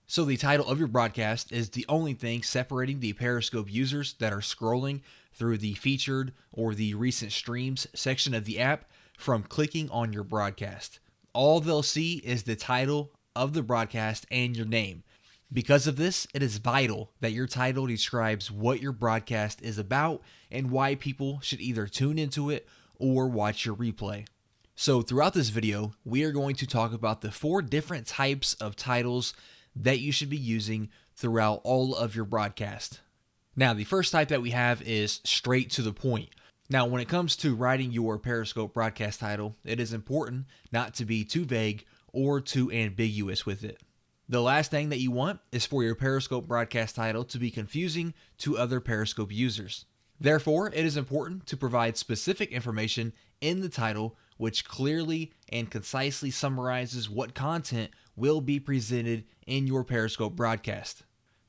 So the title of your broadcast is the only thing separating the Periscope users that are scrolling through the featured or the recent streams section of the app from clicking on your broadcast. All they'll see is the title of the broadcast and your name. Because of this, it is vital that your title describes what your broadcast is about and why people should either tune into it or watch your replay. So throughout this video, we are going to talk about the 4 different types of titles that you should be using throughout all of your broadcast. Now, the first type that we have is straight to the point. Now, when it comes to writing your Periscope broadcast title, it is important not to be too vague or too ambiguous with it. The last thing that you want is for your Periscope broadcast title to be confusing to other Periscope users. Therefore, it is important to provide specific information in the title which clearly and concisely summarizes what content will be presented in your Periscope broadcast.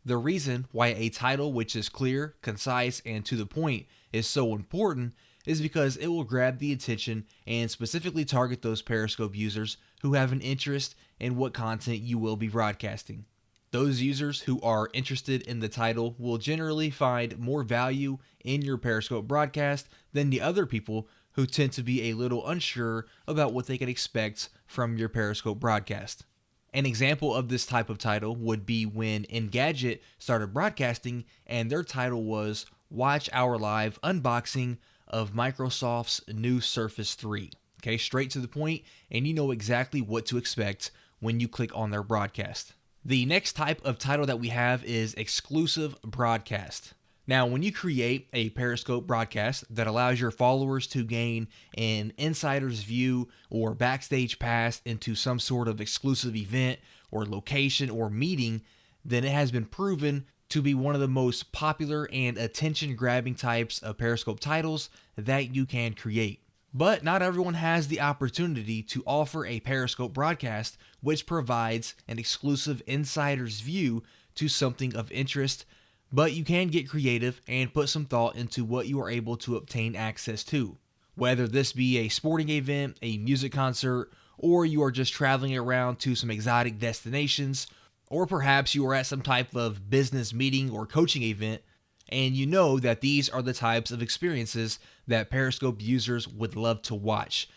The reason why a title which is clear, concise, and to the point is so important is because it will grab the attention and specifically target those Periscope users who have an interest in what content you will be broadcasting. Those users who are interested in the title will generally find more value in your Periscope broadcast than the other people who tend to be a little unsure about what they can expect from your Periscope broadcast. An example of this type of title would be when Engadget started broadcasting and their title was Watch Our Live Unboxing of Microsoft's new Surface 3. Okay, straight to the point, and you know exactly what to expect when you click on their broadcast. The next type of title that we have is exclusive broadcast. Now, when you create a Periscope broadcast that allows your followers to gain an insider's view or backstage pass into some sort of exclusive event or location or meeting, then it has been proven to be one of the most popular and attention-grabbing types of Periscope titles that you can create. But not everyone has the opportunity to offer a Periscope broadcast which provides an exclusive insider's view to something of interest, but you can get creative and put some thought into what you are able to obtain access to. Whether this be a sporting event, a music concert, or you are just traveling around to some exotic destinations, or perhaps you are at some type of business meeting or coaching event, and you know that these are the types of experiences that Periscope users would love to watch.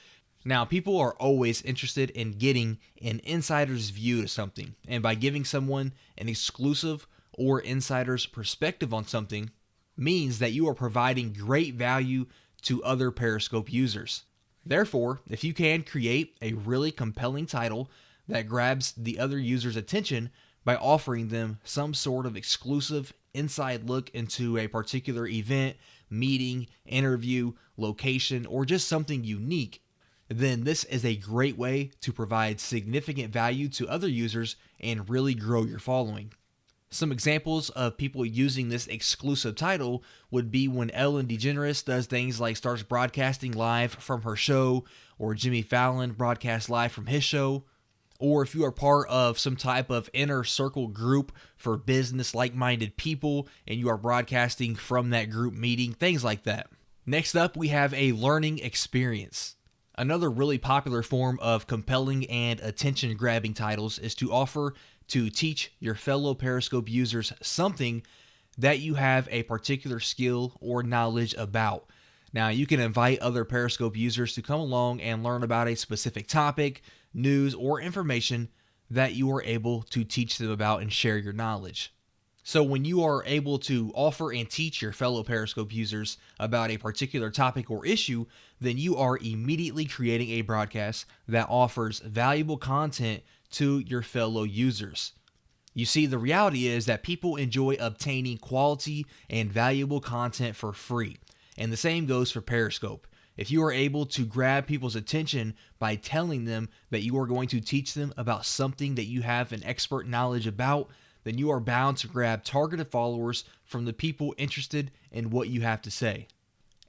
Now, people are always interested in getting an insider's view to something, and by giving someone an exclusive or insider's perspective on something means that you are providing great value to other Periscope users. Therefore, if you can create a really compelling title that grabs the other user's attention by offering them some sort of exclusive inside look into a particular event, meeting, interview, location, or just something unique, then this is a great way to provide significant value to other users and really grow your following. Some examples of people using this exclusive title would be when Ellen DeGeneres does things like starts broadcasting live from her show, or Jimmy Fallon broadcasts live from his show, or if you are part of some type of inner circle group for business like-minded people and you are broadcasting from that group meeting, things like that. Next up, we have a learning experience. Another really popular form of compelling and attention-grabbing titles is to offer to teach your fellow Periscope users something that you have a particular skill or knowledge about. Now, you can invite other Periscope users to come along and learn about a specific topic, news, or information that you are able to teach them about and share your knowledge. So when you are able to offer and teach your fellow Periscope users about a particular topic or issue, then you are immediately creating a broadcast that offers valuable content to your fellow users. You see, the reality is that people enjoy obtaining quality and valuable content for free. And the same goes for Periscope. If you are able to grab people's attention by telling them that you are going to teach them about something that you have an expert knowledge about, then you are bound to grab targeted followers from the people interested in what you have to say.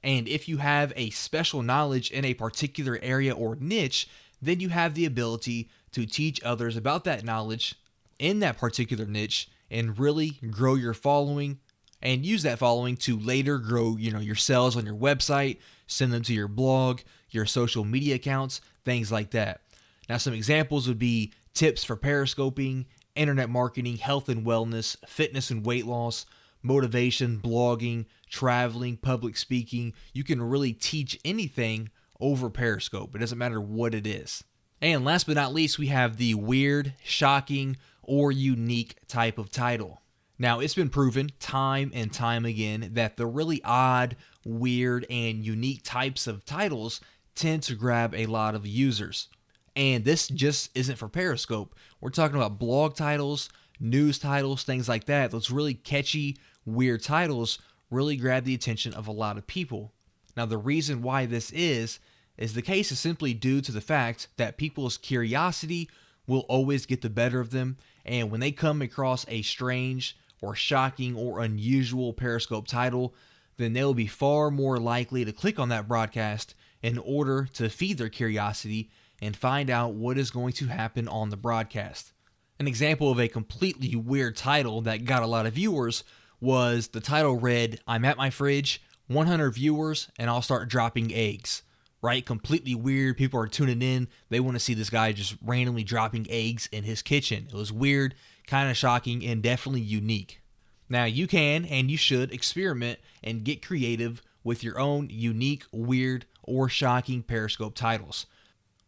And if you have a special knowledge in a particular area or niche, then you have the ability to teach others about that knowledge in that particular niche and really grow your following and use that following to later grow, your sales on your website, send them to your blog, your social media accounts, things like that. Now, some examples would be tips for periscoping, internet marketing, health and wellness, fitness and weight loss, motivation, blogging, traveling, public speaking. You can really teach anything over Periscope. It doesn't matter what it is. And last but not least, we have the weird, shocking, or unique type of title. Now, it's been proven time and time again that the really odd, weird, and unique types of titles tend to grab a lot of users. And this just isn't for Periscope. We're talking about blog titles, news titles, things like that. Those really catchy, weird titles really grab the attention of a lot of people. Now, the reason why this is the case is simply due to the fact that people's curiosity will always get the better of them. And when they come across a strange or shocking or unusual Periscope title, then they'll be far more likely to click on that broadcast in order to feed their curiosity and find out what is going to happen on the broadcast. An example of a completely weird title that got a lot of viewers was the title read, "I'm at my fridge, 100 viewers, and I'll start dropping eggs." Right? Completely weird. People are tuning in. They want to see this guy just randomly dropping eggs in his kitchen. It was weird, kind of shocking, and definitely unique. Now, you can and you should experiment and get creative with your own unique, weird, or shocking Periscope titles.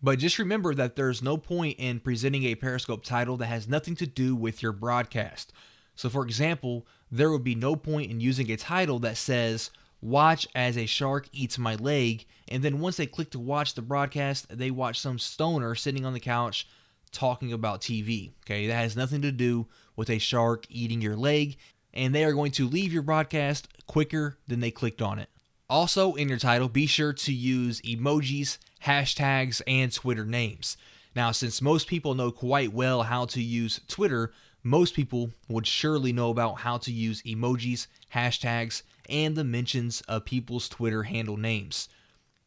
But just remember that there's no point in presenting a Periscope title that has nothing to do with your broadcast. So, for example, there would be no point in using a title that says, "Watch as a shark eats my leg," and then once they click to watch the broadcast, they watch some stoner sitting on the couch talking about TV. Okay, that has nothing to do with a shark eating your leg, and they are going to leave your broadcast quicker than they clicked on it. Also, in your title, be sure to use emojis, hashtags, and Twitter names. Now, since most people know quite well how to use Twitter, most people would surely know about how to use emojis, hashtags, and the mentions of people's Twitter handle names.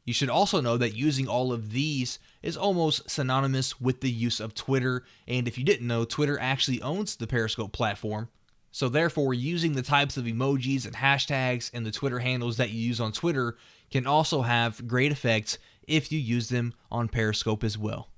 You should also know that using all of these is almost synonymous with the use of Twitter, and if you didn't know, Twitter actually owns the Periscope platform. So therefore, using the types of emojis and hashtags and the Twitter handles that you use on Twitter can also have great effects if you use them on Periscope as well.